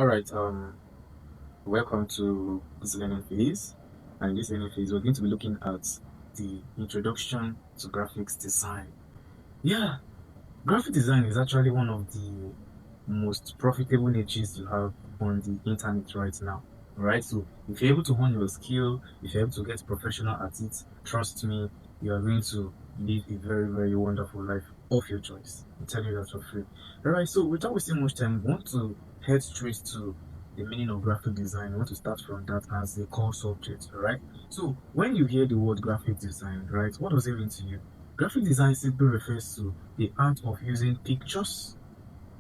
All right, welcome to this learning phase. And in this learning phase, we're going to be looking at the introduction to graphics design. Yeah, graphic design is actually one of the most profitable niches you have on the internet right now. Right? So if you're able to hone your skill, if you're able to get professional at it, trust me, you are going to live a very, very wonderful life of your choice. I'm telling you that for free. Alright, so without wasting much time, we want to head straight to the meaning of graphic design. We want to start from that as the core subject, alright? So when you hear the word graphic design, right, what does it mean to you? Graphic design simply refers to the art of using pictures,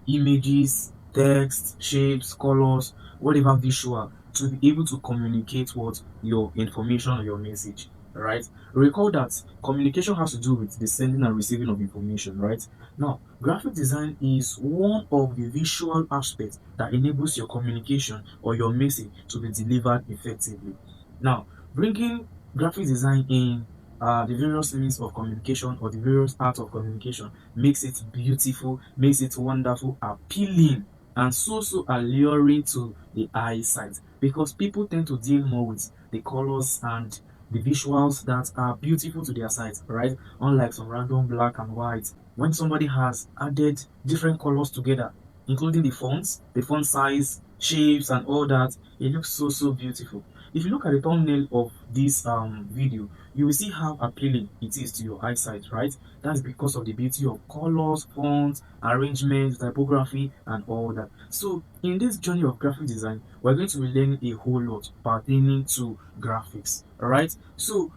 images, text, shapes, colors, whatever visual to be able to communicate what your information or your message. Right? Recall that communication has to do with the sending and receiving of information, right? Now, graphic design is one of the visual aspects that enables your communication or your message to be delivered effectively. Now, bringing graphic design in the various means of communication or the various art of communication makes it beautiful, makes it wonderful, appealing, and so alluring to the eyesight because people tend to deal more with the colors and the visuals that are beautiful to their sight, right? Unlike some random black and white. When somebody has added different colors together, including the font size, shapes, and all that, it looks so beautiful. If you look at the thumbnail of this video, you will see how appealing it is to your eyesight, right? That's because of the beauty of colors, fonts, arrangements, typography, and all that. So, in this journey of graphic design, we're going to be learning a whole lot pertaining to graphics. Alright? So,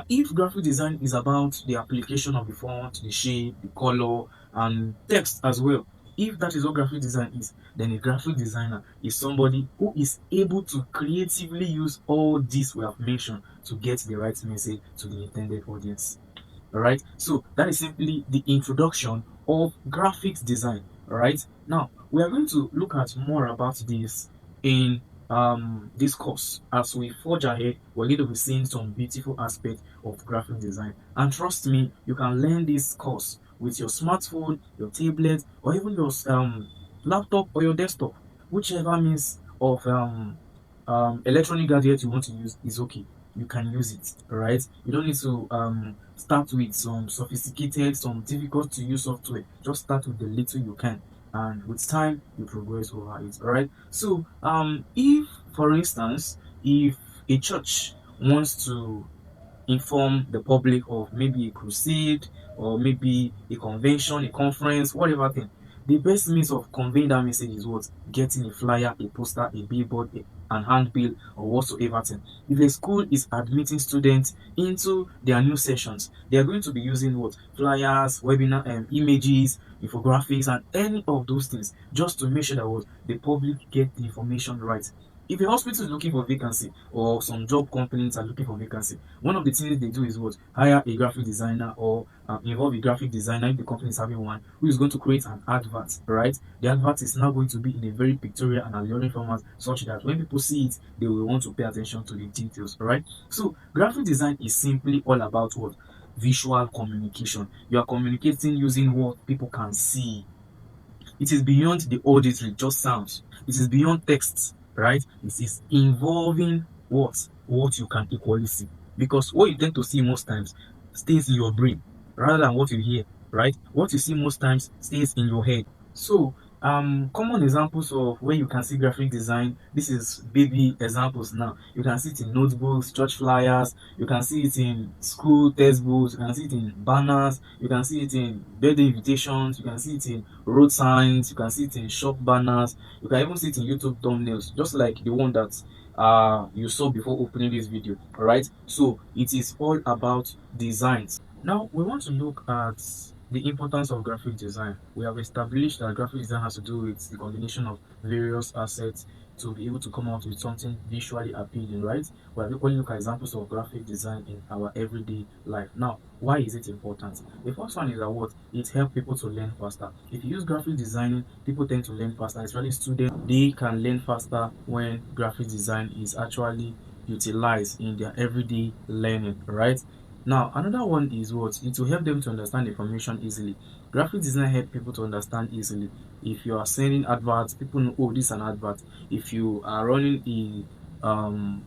if graphic design is about the application of the font, the shape, the color, and text as well, if that is what graphic design is, then a graphic designer is somebody who is able to creatively use all this we have mentioned to get the right message to the intended audience. Alright, so that is simply the introduction of graphics design. Alright, now we are going to look at more about this in this course. As we forge ahead, we're going to be seeing some beautiful aspects of graphic design, and trust me, you can learn this course with your smartphone, your tablet, or even your laptop or your desktop. Whichever means of electronic gadget you want to use is okay, you can use it. All right, you don't need to start with some sophisticated, some difficult to use software. Just start with the little you can, and with time you progress over it. All right, so if for instance, if a church wants to inform the public of maybe a crusade or maybe a convention, a conference, whatever thing, the best means of conveying that message is what? Getting a flyer, a poster, a billboard, an handbill, or whatsoever thing. If a school is admitting students into their new sessions, they are going to be using what? Flyers, webinar images, infographics, and any of those things just to make sure that what the public get the information right. If a hospital is looking for vacancy or some job companies are looking for vacancy, one of the things they do is what? Hire a graphic designer or involve a graphic designer if the company is having one who is going to create an advert, right? The advert is now going to be in a very pictorial and alluring format such that when people see it, they will want to pay attention to the details, right? So graphic design is simply all about what? Visual communication. You are communicating using what people can see. It is beyond the auditory, just sounds. It is beyond text, right? It is involving what you can equally see. Because what you tend to see most times stays in your brain rather than what you hear, right? What you see most times stays in your head. So, common examples of where you can see graphic design. This is baby examples now. You can see it in notebooks, church flyers. You can see it in school textbooks. You can see it in banners. You can see it in birthday invitations. You can see it in road signs. You can see it in shop banners. You can even see it in YouTube thumbnails, just like the one that you saw before opening this video. All right. So it is all about designs. Now we want to look at the importance of graphic design. We have established that graphic design has to do with the combination of various assets to be able to come out with something visually appealing, right? We have equally look at examples of graphic design in our everyday life. Now, why is it important? The first one is that what? It helps people to learn faster. If you use graphic designing, people tend to learn faster, especially students. They can learn faster when graphic design is actually utilized in their everyday learning, right? Now, another one is what? It will help them to understand information easily. Graphic design help people to understand easily. If you are sending adverts, people know, oh, this is an advert. If you are running a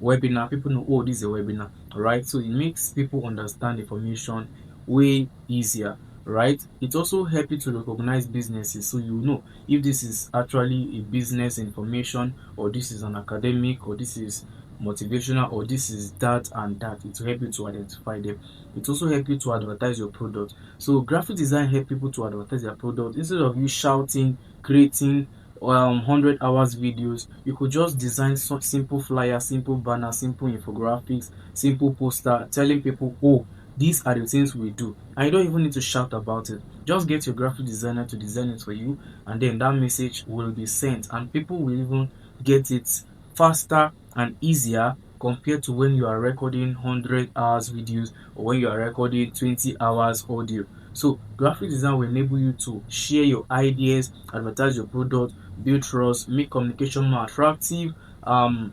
webinar, people know, oh, this is a webinar, right? So it makes people understand information way easier, right? It also helps you to recognize businesses, so you know if this is actually a business information, or this is an academic, or this is motivational, or this is that and that. It will help you to identify them. It also help you to advertise your product. So graphic design help people to advertise their product. Instead of you shouting, creating 100 hours videos, you could just design some simple flyer, simple banner, simple infographics, simple poster, telling people, oh, these are the things we do, and you don't even need to shout about it. Just get your graphic designer to design it for you, and then that message will be sent, and people will even get it faster and easier compared to when you are recording 100 hours videos, or when you are recording 20 hours audio. So graphic design will enable you to share your ideas, advertise your product, build trust, make communication more attractive,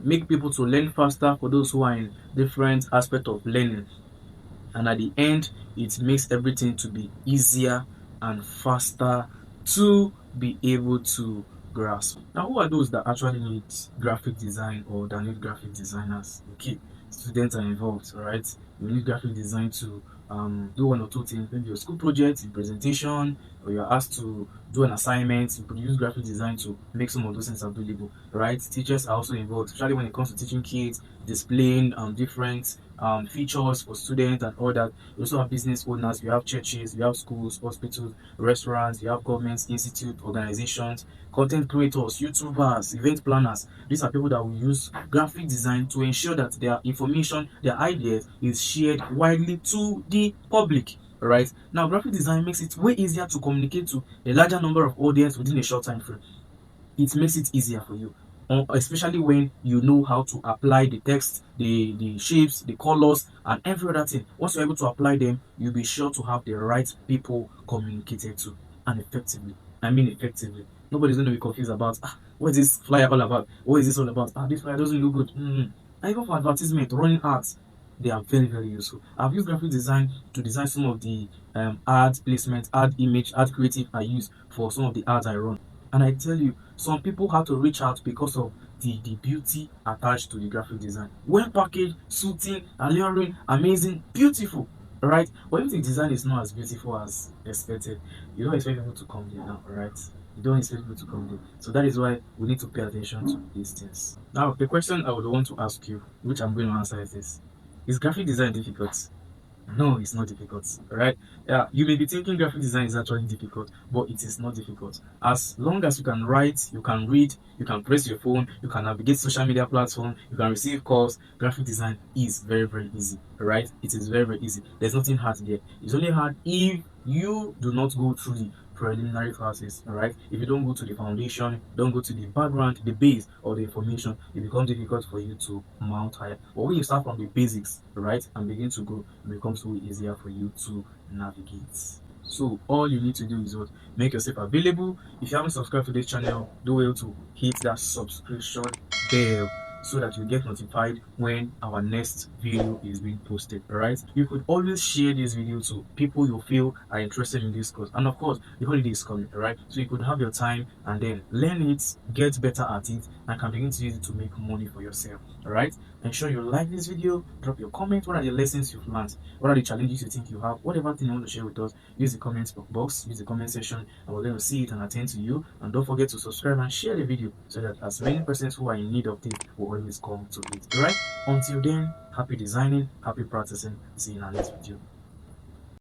make people to learn faster for those who are in different aspects of learning. And at the end, it makes everything to be easier and faster to be able to grasp. Now, who are those that actually need graphic design, or that need graphic designers? Okay, students are involved, right? You need graphic design to do one or two things, maybe your school project, your presentation, or you're asked to do an assignment. You could use graphic design to make some of those things available, right? Teachers are also involved, especially when it comes to teaching kids, displaying different features for students and all that. You also have business owners, you have churches, you have schools, hospitals, restaurants, you have governments, institutes, organizations, content creators, YouTubers, event planners. These are people that will use graphic design to ensure that their information, their ideas is shared widely to the public. Right now, graphic design makes it way easier to communicate to a larger number of audience within a short time frame. It makes it easier for you, especially when you know how to apply the text, the shapes, the colors, and every other thing. Once you're able to apply them, you'll be sure to have the right people communicated to, and effectively. I mean effectively. Nobody's going to be confused about, what is this flyer all about? What is this all about? This flyer doesn't look good. And even for advertisement, running ads, they are very, very useful. I've used graphic design to design some of the ad placement, ad image, ad creative I use for some of the ads I run. And I tell you, some people have to reach out because of the beauty attached to the graphic design. Well packaged, suiting, alluring, amazing, beautiful. Right? But if the design is not as beautiful as expected, you don't expect people to come there now, right? You don't expect people to come there. So that is why we need to pay attention to these things. Now, the question I would want to ask you, which I'm going to answer, is this: is graphic design difficult? No, it's not difficult, right? Yeah, you may be thinking graphic design is actually difficult, but it is not difficult. As long as you can write, you can read, you can press your phone, you can navigate social media platform, you can receive calls, graphic design is very, very easy, right? It is very, very easy. There's nothing hard there. It's only hard if you do not go through the preliminary classes, right? If you don't go to the foundation, don't go to the background, the base of the information, it becomes difficult for you to mount higher. But when you start from the basics, right, and begin to go, it becomes so easier for you to navigate. So all you need to do is what? Make yourself available. If you haven't subscribed to this channel, do well to hit that subscription bell so that you get notified when our next video is being posted. Alright, you could always share this video to people you feel are interested in this course. And of course, the holiday is coming, right? So you could have your time and then learn it, get better at it, and can begin to use it to make money for yourself. Alright, ensure you like this video, drop your comment. What are the lessons you've learned? What are the challenges you think you have? Whatever thing you want to share with us, use the comment box, use the comment section, and we're going to see it and attend to you. And don't forget to subscribe and share the video so that as many persons who are in need of this will always come to it. Alright, until then, happy designing, happy practicing. See you in our next video.